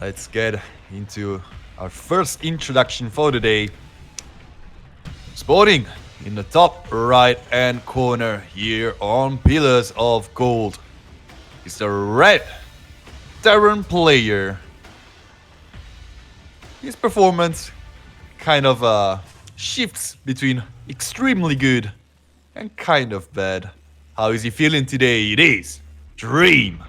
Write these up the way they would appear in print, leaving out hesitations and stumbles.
Let's get into our first introduction for today. Spawning in the top right hand corner here on Pillars of Gold is the red Terran player. His performance kind of shifts between extremely good and kind of bad. How is he feeling today? It is Dream.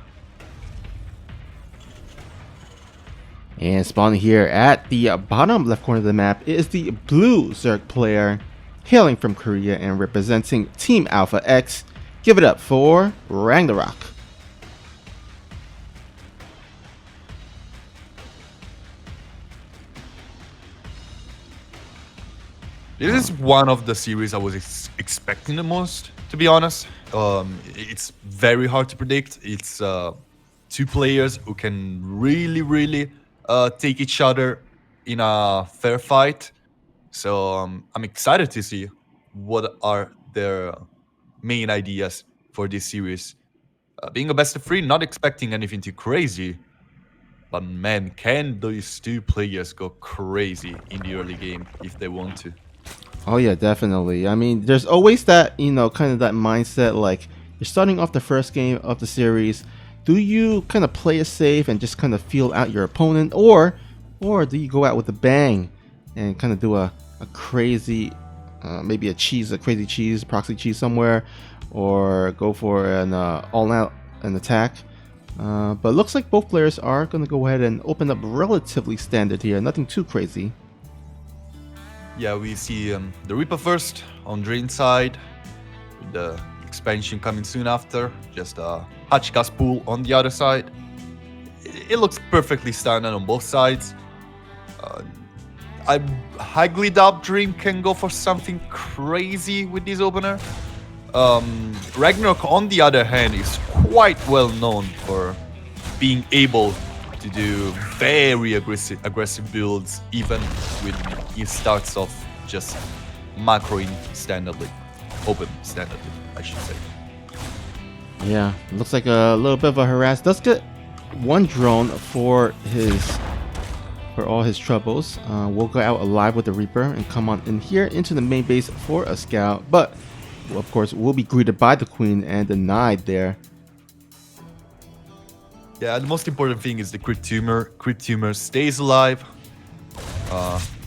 And spawning here at the bottom left corner of the map is the blue Zerg player, hailing from Korea and representing Team Alpha X. Give it up for Ragnarok. This is one of the series I was expecting the most, to be honest. It's very hard to predict. It's two players who can really take each other in a fair fight. So I'm excited to see what are their main ideas for this series. Being a best of three, not expecting anything too crazy. But man, can these two players go crazy in the early game if they want to? Oh yeah, definitely. I mean, there's always that, kind of that mindset, like you're starting off the first game of the series. Do you kind of play it safe and just kind of feel out your opponent, or do you go out with a bang and kind of do a crazy, maybe a crazy cheese, proxy cheese somewhere, or go for an all-out an attack? But looks like both players are going to go ahead and open up relatively standard here. Nothing too crazy. Yeah, we see the Reaper first on Drain side, with the expansion coming soon after. Just a Hatch Gas Pool on the other side. It looks perfectly standard on both sides. I highly doubt Dream can go for something crazy with this opener. Ragnarok, on the other hand, is quite well known for being able to do very aggressive builds, even when he starts off just macroing standardly, open standardly, I should say. Yeah, looks like a little bit of a harass. Does get one drone for all his troubles. We'll go out alive with the Reaper and come on in here into the main base for a scout, but of course we'll be greeted by the Queen and denied there. Yeah, the most important thing is the crit tumor. Crit tumor stays alive.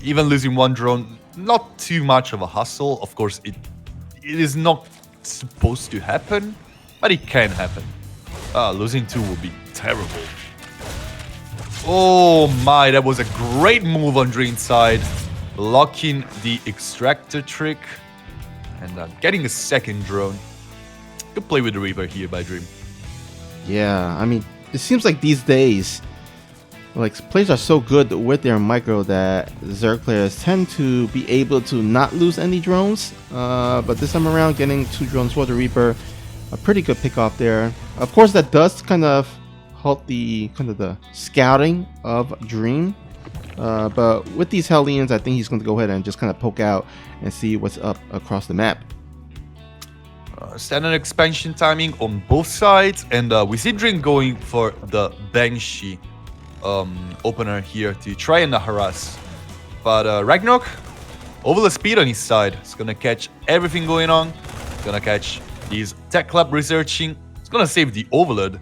Even losing one drone, not too much of a hassle. Of course, it is not supposed to happen, but it can happen. Losing two would be terrible. Oh my, that was a great move on Dream's side. Locking the extractor trick and getting a second drone. Good play with the Reaper here by Dream. Yeah, I mean, it seems like these days, like, players are so good with their micro that Zerg players tend to be able to not lose any drones. But this time around, getting two drones for the Reaper, a pretty good pick off there. Of course, that does kind of halt the scouting of Dream. But with these Hellions, I think he's going to go ahead and just kind of poke out and see what's up across the map. Standard expansion timing on both sides, and we see Dream going for the Banshee opener here to try and harass. But Ragnarok, overall speed on his side. It's gonna catch everything going on. It's gonna catch these Tech Lab researching. It's gonna save the Overlord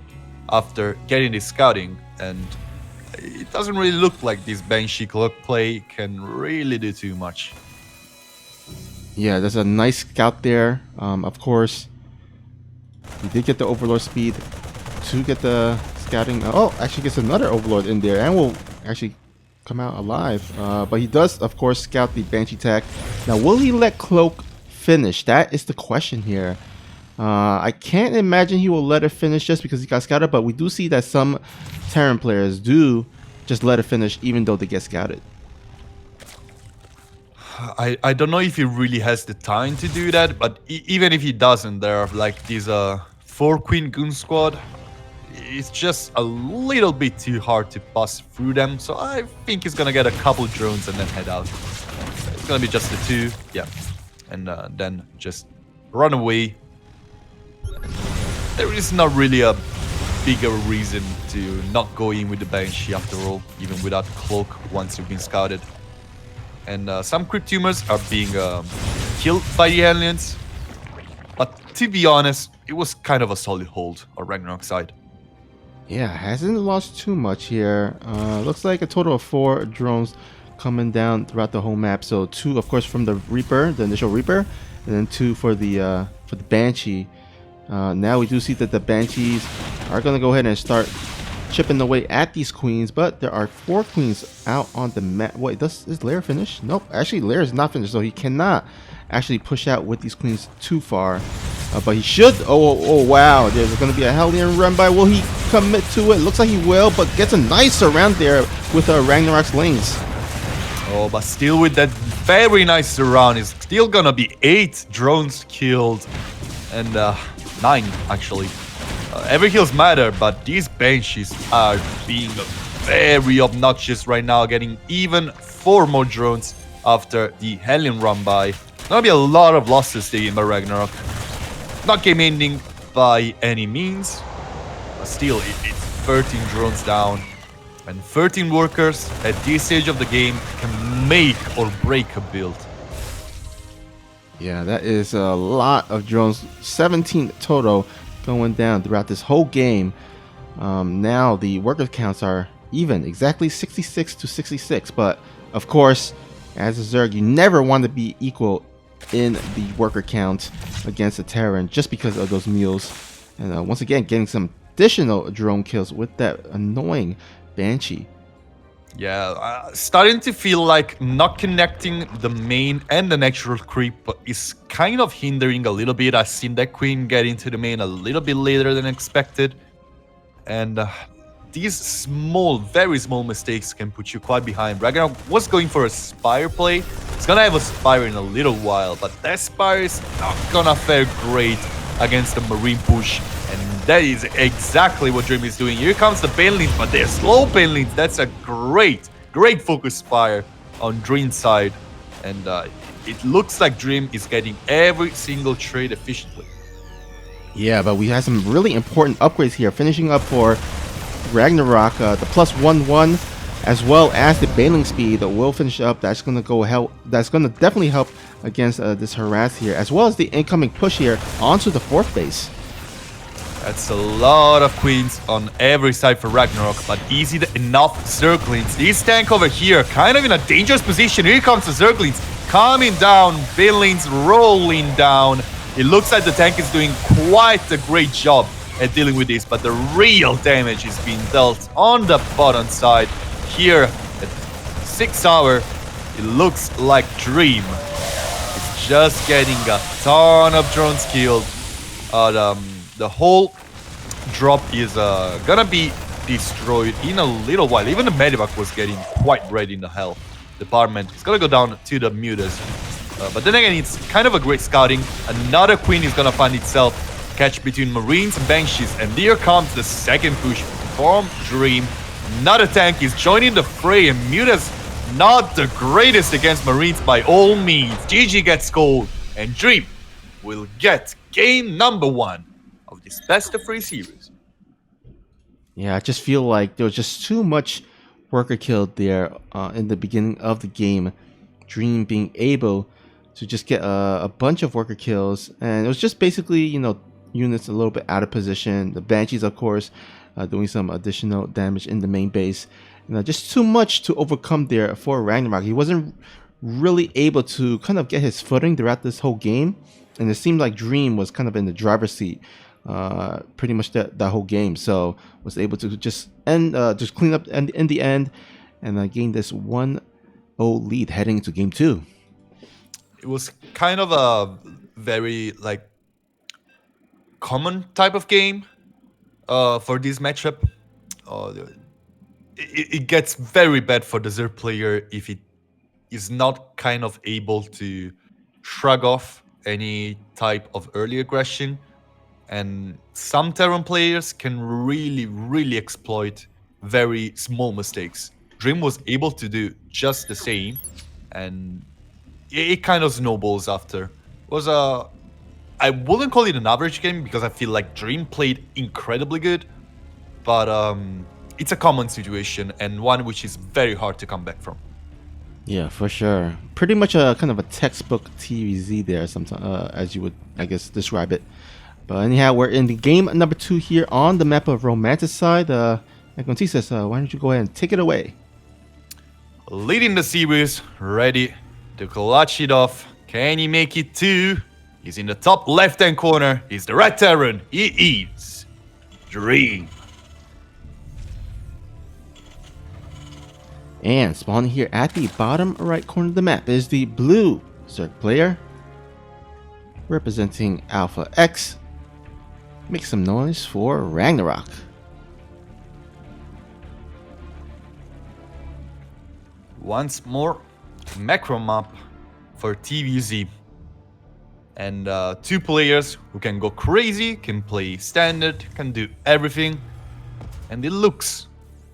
after getting this scouting, and it doesn't really look like this Banshee clock play can really do too much. Yeah, there's a nice scout there. Of course, he did get the Overlord speed to get the scouting. Oh, actually gets another Overlord in there and will actually come out alive. But he does, of course, scout the Banshee tech. Now, will he let Cloak finish? That is the question here. I can't imagine he will let it finish just because he got scouted, but we do see that some Terran players do just let it finish even though they get scouted. I don't know if he really has the time to do that, but even if he doesn't, there are like these 4 Queen Goon Squad. It's just a little bit too hard to pass through them, so I think he's gonna get a couple drones and then head out. It's gonna be just the 2, yeah, and then just run away. There is not really a bigger reason to not go in with the Banshee after all, even without Cloak once you've been scouted. And some crit tumors are being killed by the aliens. But to be honest, it was kind of a solid hold on Ragnarok side. Yeah, hasn't lost too much here. Looks like a total of 4 drones coming down throughout the whole map. So 2, of course, from the Reaper, the initial Reaper, and then 2 for the Banshee. Now we do see that the Banshees are going to go ahead and start chipping away at these queens, but there are 4 queens out on the map. Wait, is Lair finished? Nope, actually Lair is not finished, so he cannot actually push out with these queens too far. But he should. Oh, wow, there's going to be a Hellion run by. Will he commit to it? Looks like he will, but gets a nice surround there with Ragnarok's lanes. Oh, but still with that very nice surround, it's still gonna be 8 drones killed. And 9, actually. Every kills matter, but these Banshees are being very obnoxious right now, getting even 4 more drones after the Hellion run by. Gonna be a lot of losses taken by Ragnarok. Not game ending by any means, but still, it's 13 drones down. And 13 workers at this stage of the game can make or break a build. Yeah, that is a lot of drones. 17 total going down throughout this whole game. Now the worker counts are even, exactly 66 to 66. But of course, as a Zerg, you never want to be equal in the worker count against a Terran just because of those mules. And once again, getting some additional drone kills with that annoying Banshee. Yeah, starting to feel like not connecting the main and the natural creep is kind of hindering a little bit. I've seen that queen get into the main a little bit later than expected. And these small, very small mistakes can put you quite behind. Ragnarok was going for a Spire play. He's gonna have a Spire in a little while, but that Spire is not gonna fare great against the Marine push. And that is exactly what Dream is doing. Here comes the Banelings, but they're slow Banelings. That's a great focus fire on Dream's side. And it looks like Dream is getting every single trade efficiently. Yeah, but we have some really important upgrades here. Finishing up for Ragnarok, the +1/1, as well as the Baneling speed that will finish up. That's going to go help. That's going to definitely help against this harass here, as well as the incoming push here onto the 4th base. That's a lot of queens on every side for Ragnarok, but easy enough Zerglings. This tank over here, kind of in a dangerous position. Here comes the Zerglings coming down, Banelings rolling down. It looks like the tank is doing quite a great job at dealing with this, but the real damage is being dealt on the bottom side. Here at 6th hour, it looks like Dream is just getting a ton of drones killed. The whole drop is gonna be destroyed in a little while. Even the Medivac was getting quite red in the health department. It's gonna go down to the Mutas. But then again, it's kind of a great scouting. Another queen is gonna find itself catch between Marines and Banshees. And here comes the 2nd push from Dream. Another tank is joining the fray, and Mutas not the greatest against Marines by all means. GG gets cold, and Dream will get game number 1 of this best of 3 series. Yeah, I just feel like there was just too much worker killed there in the beginning of the game. Dream being able to just get a bunch of worker kills, and it was just basically, you know, units a little bit out of position. The Banshees, of course, doing some additional damage in the main base. Just too much to overcome there for Ragnarok. He wasn't really able to kind of get his footing throughout this whole game, and it seemed like Dream was kind of in the driver's seat pretty much that whole game. So was able to just clean up in the end and gain this 1-0 lead heading into game 2. It was kind of a very common type of game for this matchup. It gets very bad for the Zerg player if it is not kind of able to shrug off any type of early aggression. And some Terran players can really exploit very small mistakes. Dream was able to do just the same, and it kind of snowballs after. It was I wouldn't call it an average game because I feel like Dream played incredibly good, but it's a common situation and one which is very hard to come back from. Yeah, for sure. Pretty much a kind of a textbook TVZ there, sometimes, as you would, I guess, describe it. But anyhow, we're in the game number 2 here on the map of Romanticide. Conti says, why don't you go ahead and take it away? Leading the series, ready to clutch it off. Can he make it too? He's in the top left-hand corner. He's the Red Terran. He is Dream. And spawning here at the bottom right corner of the map is the blue Zerg player, representing Alpha X. Make some noise for Ragnarok. Once more, macro map for TVZ. And 2 players who can go crazy, can play standard, can do everything. And it looks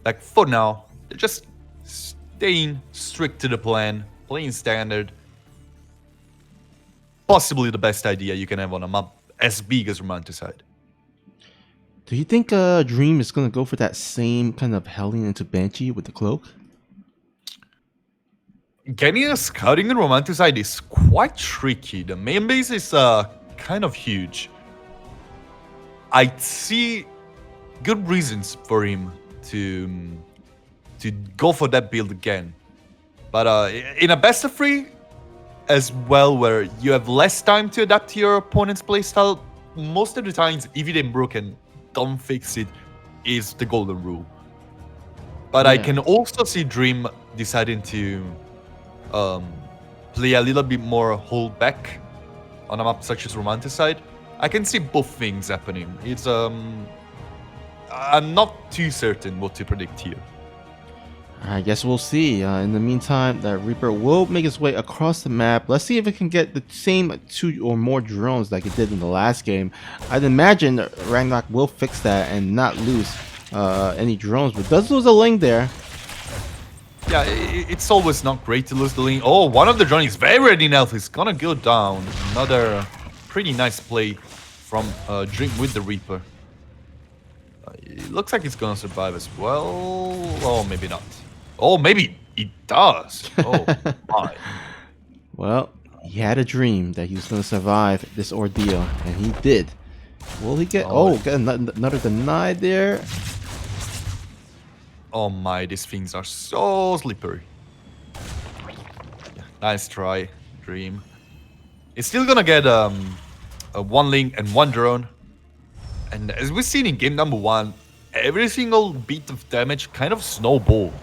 like for now, they're just staying strict to the plan, playing standard. Possibly the best idea you can have on a map as big as Romanticide. Do you think Dream is going to go for that same kind of Hellion into Banshee with the cloak? Getting a scouting in Romanticide is quite tricky. The main base is kind of huge. I see good reasons for him to go for that build again. But in a best of 3 as well, where you have less time to adapt to your opponent's playstyle, most of the times, if it ain't broken, don't fix it, is the golden rule. But Yeah. I can also see Dream deciding to play a little bit more hold back on a map such as Romanticide. I can see both things happening. It's I'm not too certain what to predict here. I guess we'll see. In the meantime, the Reaper will make its way across the map. Let's see if it can get the same 2 or more drones like it did in the last game. I'd imagine that Ragnarok will fix that and not lose any drones, but does lose a link there. Yeah, it's always not great to lose the lane. Oh, one of the drones is very ready now. He's gonna go down. Another pretty nice play from Dream with the Reaper. It looks like he's gonna survive as well. Oh, maybe not. Oh, maybe he does. Oh, my. Well, he had a dream that he was going to survive this ordeal, and he did. Will he get... Oh, get another denied there. Oh my, these things are so slippery. Yeah, nice try, Dream. He's still gonna get a 1 link and 1 drone. And as we've seen in game number 1, every single bit of damage kind of snowballed.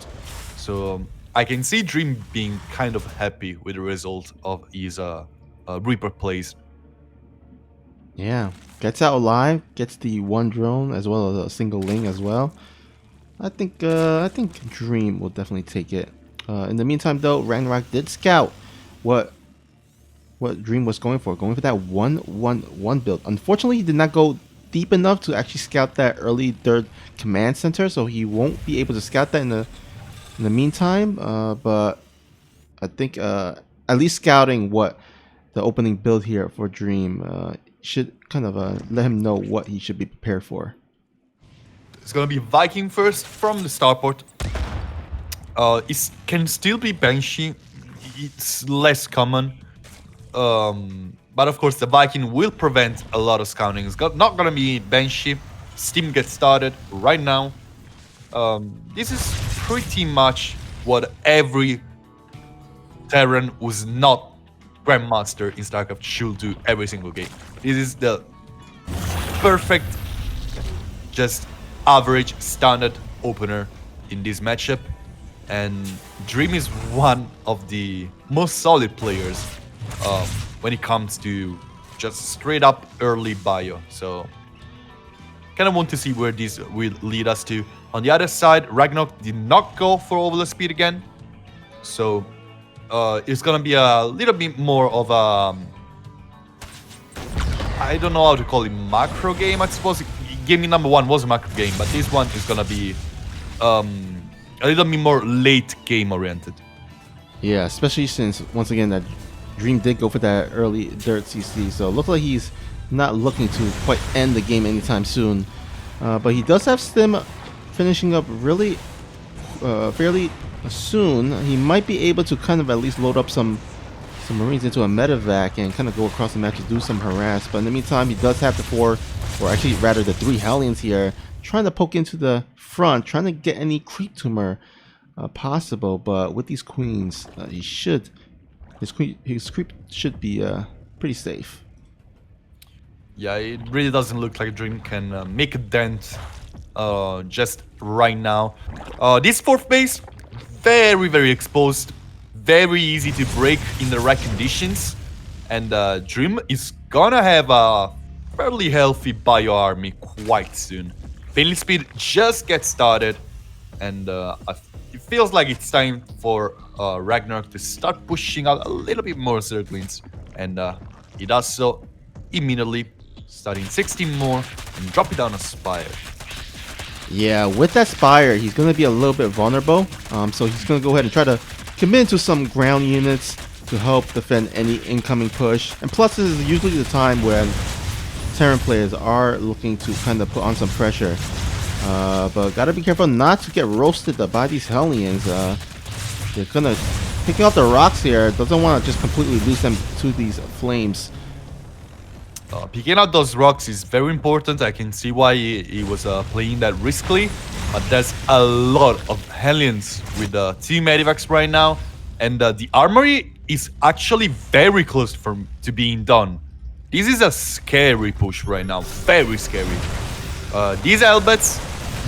So I can see Dream being kind of happy with the result of his Reaper plays. Yeah, gets out alive, gets the 1 drone as well as a single link as well. I think Dream will definitely take it. In the meantime, though, Ragnarok did scout what Dream was going for that 1-1-1 build. Unfortunately, he did not go deep enough to actually scout that early 3rd command center, so he won't be able to scout that in the meantime. But I think at least scouting what the opening build here for Dream should kind of let him know what he should be prepared for. It's gonna be Viking first from the starport. It can still be Banshee. It's less common. But of course, the Viking will prevent a lot of scouting. It's not gonna be Banshee. Steam gets started right now. This is pretty much what every Terran who's not Grandmaster in StarCraft should do every single game. This is the perfect, just average standard opener in this matchup. And Dream is one of the most solid players when it comes to just straight up early bio. So kind of want to see where this will lead us to. On the other side, Ragnarok did not go for overload speed again. So it's gonna be a little bit more of a, I don't know how to call it, macro game, I suppose. Game number 1 was a macro game, but this one is gonna be a little bit more late game oriented. Yeah, especially since, once again, that Dream did go for that early dirt CC, so it looks like he's not looking to quite end the game anytime soon. But he does have Stim finishing up really fairly soon. He might be able to kind of at least load up some Marines into a medevac and kind of go across the map to do some harass. But in the meantime, he does have the 4, or actually rather the 3 Hellions here, trying to poke into the front, trying to get any creep tumor possible. But with these queens, his creep should be pretty safe. Yeah, it really doesn't look like Dream can make a dent just right now. This 4th base, very, very exposed. Very easy to break in the right conditions. And Dream is gonna have a fairly healthy bio army quite soon. Bailey speed just gets started. And it feels like it's time for Ragnarok to start pushing out a little bit more Zerglings. And he does so immediately, starting 16 more and dropping down a Spire. Yeah, with that Spire, he's going to be a little bit vulnerable. So he's going to go ahead and try to commit to some ground units to help defend any incoming push. And plus, this is usually the time when Terran players are looking to kind of put on some pressure. But gotta be careful not to get roasted by these Hellions. They're gonna picking out the rocks here. Doesn't want to just completely lose them to these flames. Picking out those rocks is very important. I can see why he was playing that riskily. But there's a lot of Hellions with 2 Medivacs right now. And the armory is actually very close to being done. This is a scary push right now. Very scary. These Elbets,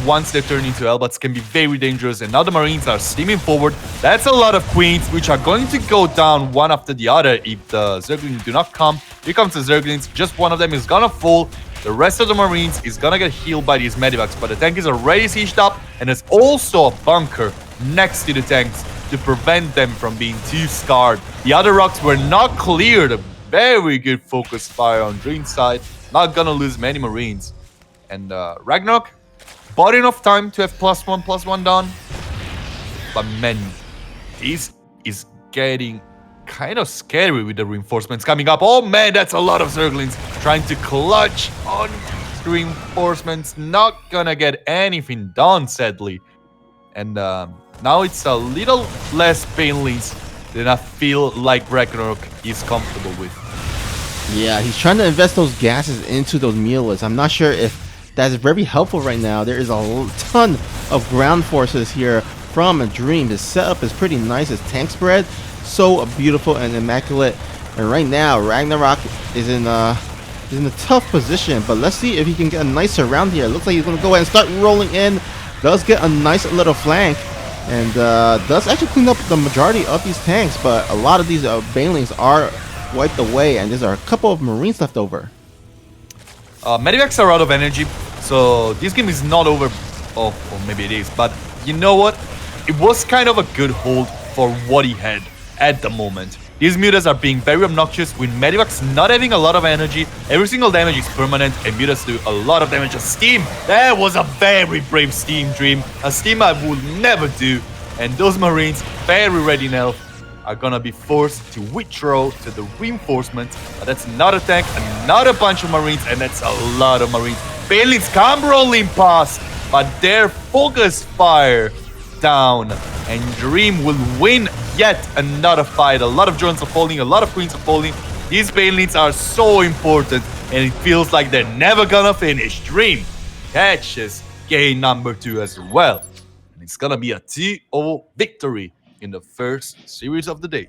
once they turn into Elbets, can be very dangerous. And now the Marines are steaming forward. That's a lot of Queens, which are going to go down one after the other if the Zerglings do not come. Here comes the Zerglings. Just one of them is gonna fall. The rest of the Marines is gonna get healed by these Medivacs. But the tank is already sieged up. And there's also a bunker next to the tanks to prevent them from being too scarred. The other rocks were not cleared. A very good focus fire on Dream's side. Not gonna lose many Marines. And Ragnarok bought enough time to have +1/+1 done. But man, this is getting kind of scary with the reinforcements coming up. Oh man, that's a lot of Zerglings trying to clutch on reinforcements. Not gonna get anything done, sadly. And now it's a little less Banelings than I feel like Ragnarok is comfortable with. Yeah, he's trying to invest those gases into those Mulas. I'm not sure if that's very helpful right now. There is a ton of ground forces here from a Dream. His setup is pretty nice. His tank spread, so beautiful and immaculate. And right now, Ragnarok is in a tough position. But let's see if he can get a nice surround here. Looks like he's going to go ahead and start rolling in. Does get a nice little flank. And does actually clean up the majority of these tanks. But a lot of these Banelings are wiped away. And there's a couple of Marines left over. Medivacs are out of energy, so this game is not over. Oh, or maybe it is, but you know what? It was kind of a good hold for what he had at the moment. These mutas are being very obnoxious with Medivacs not having a lot of energy. Every single damage is permanent, and mutas do a lot of damage. A Steam! That was a very brave Steam, Dream. A Steam I would never do. And those Marines, very ready now, are gonna be forced to withdraw to the reinforcements. But that's another tank, another bunch of Marines, and that's a lot of Marines. Banelings come rolling past, but their focus fire down, and Dream will win yet another fight. A lot of drones are falling, a lot of queens are falling. These Banelings are so important, and it feels like they're never gonna finish. Dream catches game number 2 as well, and it's gonna be a 2-0 victory in the first series of the day.